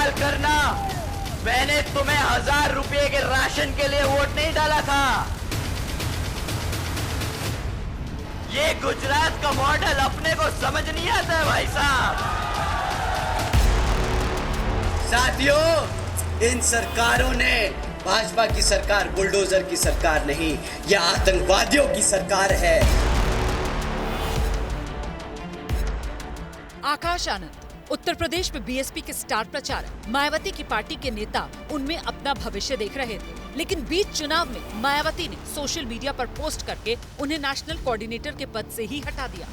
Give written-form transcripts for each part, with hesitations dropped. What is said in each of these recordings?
सवाल करना। मैंने तुम्हें 1000 रुपए के राशन के लिए वोट नहीं डाला था। ये गुजरात का मॉडल अपने को समझ नहीं आता है भाई साहब। साथियों, इन सरकारों ने, भाजपा की सरकार बुलडोजर की सरकार नहीं, यह आतंकवादियों की सरकार है। आकाश आनंद उत्तर प्रदेश में बीएसपी के स्टार प्रचारक, मायावती की पार्टी के नेता उनमें अपना भविष्य देख रहे थे, लेकिन बीच चुनाव में मायावती ने सोशल मीडिया पर पोस्ट करके उन्हें नेशनल कोऑर्डिनेटर के पद से ही हटा दिया।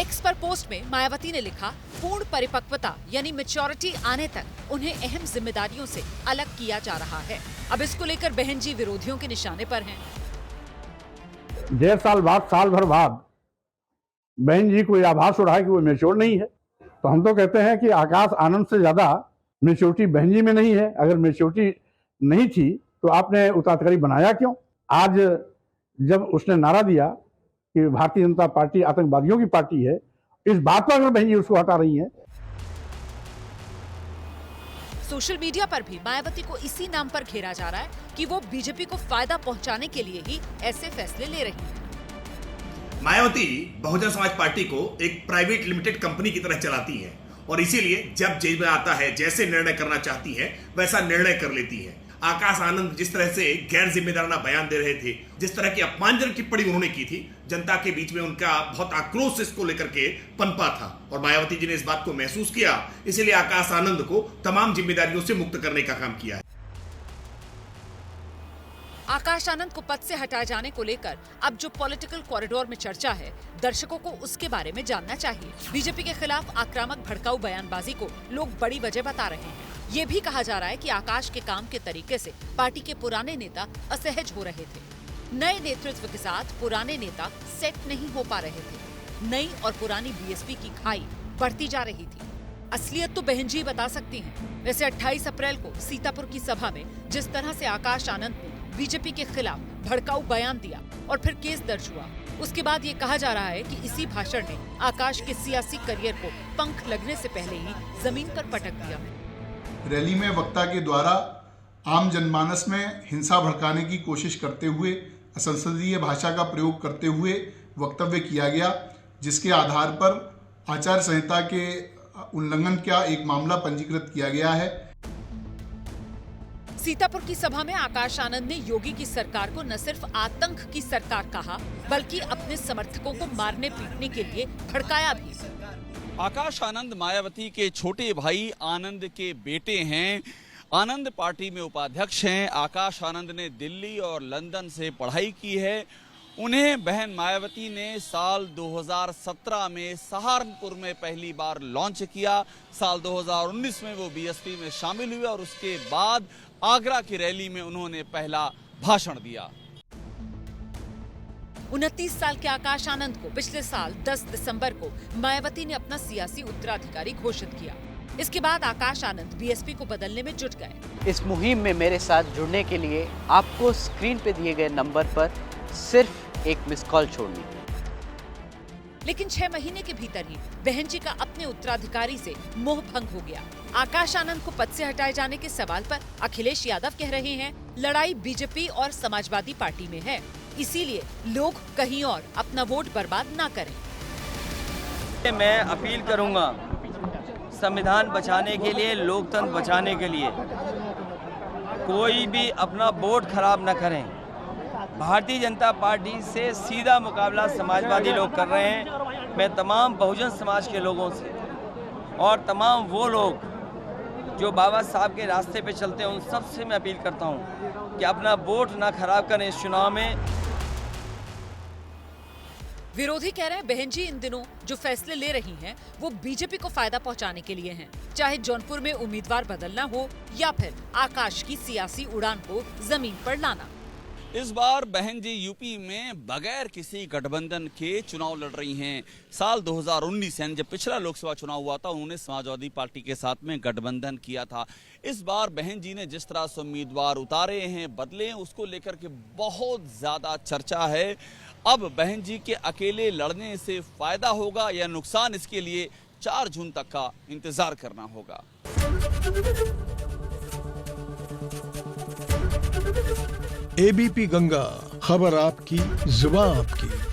एक्स पर पोस्ट में मायावती ने लिखा, पूर्ण परिपक्वता यानी मैच्योरिटी आने तक उन्हें अहम जिम्मेदारियों से अलग किया जा रहा है। अब इसको लेकर बहन जी विरोधियों के निशाने पर हैं। 1.5 साल बाद, साल भर बाद बहन जी को आभास हो रहा है कि वो मैच्योर नहीं है, तो हम तो कहते हैं कि आकाश आनंद से ज्यादा मैच्योरिटी बहन जी में नहीं है। अगर मैच्योरिटी नहीं थी तो आपने उत्तराधिकारी बनाया क्यों? आज जब उसने नारा दिया कि भारतीय जनता पार्टी आतंकवादियों की पार्टी है, इस बात पर अगर बहन जी उसको हटा रही हैं। सोशल मीडिया पर भी मायावती को इसी नाम पर घेरा जा रहा है कि वो बीजेपी को फायदा पहुंचाने के लिए ही ऐसे फैसले ले रही है। मायावती बहुजन समाज पार्टी को एक प्राइवेट लिमिटेड कंपनी की तरह चलाती है और इसीलिए जब जेब में आता है, जैसे निर्णय करना चाहती है वैसा निर्णय कर लेती है। आकाश आनंद जिस तरह से गैर जिम्मेदाराना बयान दे रहे थे, जिस तरह की अपमानजनक टिप्पणी उन्होंने की थी, जनता के बीच में उनका बहुत आक्रोश इसको लेकर के पनपा था और मायावती जी ने इस बात को महसूस किया, इसीलिए आकाश आनंद को तमाम जिम्मेदारियों से मुक्त करने का काम किया है। आकाश आनंद को पद से हटाए जाने को लेकर अब जो पॉलिटिकल कॉरिडोर में चर्चा है, दर्शकों को उसके बारे में जानना चाहिए। बीजेपी के खिलाफ आक्रामक भड़काऊ बयानबाजी को लोग बड़ी वजह बता रहे हैं। ये भी कहा जा रहा है कि आकाश के काम के तरीके से पार्टी के पुराने नेता असहज हो रहे थे। नए नेतृत्व के साथ पुराने नेता सेट नहीं हो पा रहे थे। नई और पुरानी बीएसपी की खाई बढ़ती जा रही थी। असलियत तो बहन जी बता सकती हैं। वैसे 28 अप्रैल को सीतापुर की सभा में जिस तरह से आकाश आनंद ने बीजेपी के खिलाफ भड़काऊ बयान दिया और फिर केस दर्ज हुआ, उसके बाद ये कहा जा रहा है कि इसी भाषण ने आकाश के सियासी करियर को पंख लगने से पहले ही जमीन पर पटक दिया। रैली में वक्ता के द्वारा आम जनमानस में हिंसा भड़काने की कोशिश करते हुए असंसदीय भाषा का प्रयोग करते हुए वक्तव्य किया गया, जिसके आधार पर आचार संहिता के उल्लंघन का एक मामला पंजीकृत किया गया है। सीतापुर की सभा में आकाश आनंद ने योगी की सरकार को न सिर्फ आतंक की सरकार कहा, बल्कि अपने समर्थकों को मारने पीटने के लिए भड़काया भी। आकाश आनंद मायावती के छोटे भाई आनंद के बेटे हैं। आनंद पार्टी में उपाध्यक्ष हैं। आकाश आनंद ने दिल्ली और लंदन से पढ़ाई की है। उन्हें बहन मायावती ने साल 2017 में सहारनपुर में पहली बार लॉन्च किया। साल 2019 में वो बीएसपी में शामिल हुए और उसके बाद आगरा की रैली में उन्होंने पहला भाषण दिया। 29 साल के आकाश आनंद को पिछले साल 10 दिसंबर को मायावती ने अपना सियासी उत्तराधिकारी घोषित किया। इसके बाद आकाश आनंद बीएसपी को बदलने में जुट गए। इस मुहिम में मेरे साथ जुड़ने के लिए आपको स्क्रीन पे दिए गए नंबर पर सिर्फ एक मिस कॉल छोड़नी है। लेकिन 6 महीने के भीतर ही बहन जी का अपने उत्तराधिकारी से मोह भंग हो गया। आकाश आनंद को पद से हटाए जाने के सवाल पर अखिलेश यादव कह रहे हैं, लड़ाई बीजेपी और समाजवादी पार्टी में है, इसीलिए लोग कहीं और अपना वोट बर्बाद ना करें। मैं अपील करूंगा, संविधान बचाने के लिए, लोकतंत्र बचाने के लिए कोई भी अपना वोट खराब न करें। भारतीय जनता पार्टी से सीधा मुकाबला समाजवादी लोग कर रहे हैं। मैं तमाम बहुजन समाज के लोगों से और तमाम वो लोग जो बाबा साहब के रास्ते पे चलते हैं, उन सब से मैं अपील करता हूं कि अपना वोट ना खराब करें इस चुनाव में। विरोधी कह रहे हैं बहन जी इन दिनों जो फैसले ले रही हैं वो बीजेपी को फायदा पहुंचाने के लिए हैं, चाहे जौनपुर में उम्मीदवार बदलना हो या फिर आकाश की सियासी उड़ान को जमीन पर लाना। इस बार बहन जी यूपी में बगैर किसी गठबंधन के चुनाव लड़ रही हैं। साल 2019 यानी जब पिछला लोकसभा चुनाव हुआ था, उन्होंने समाजवादी पार्टी के साथ में गठबंधन किया था। इस बार बहन जी ने जिस तरह से उम्मीदवार उतारे हैं, बदले हैं, उसको लेकर के बहुत ज्यादा चर्चा है। अब बहन जी के अकेले लड़ने से फायदा होगा या नुकसान, इसके लिए 4 जून तक का इंतजार करना होगा। एबीपी गंगा, खबर आपकी, जुबान आपकी।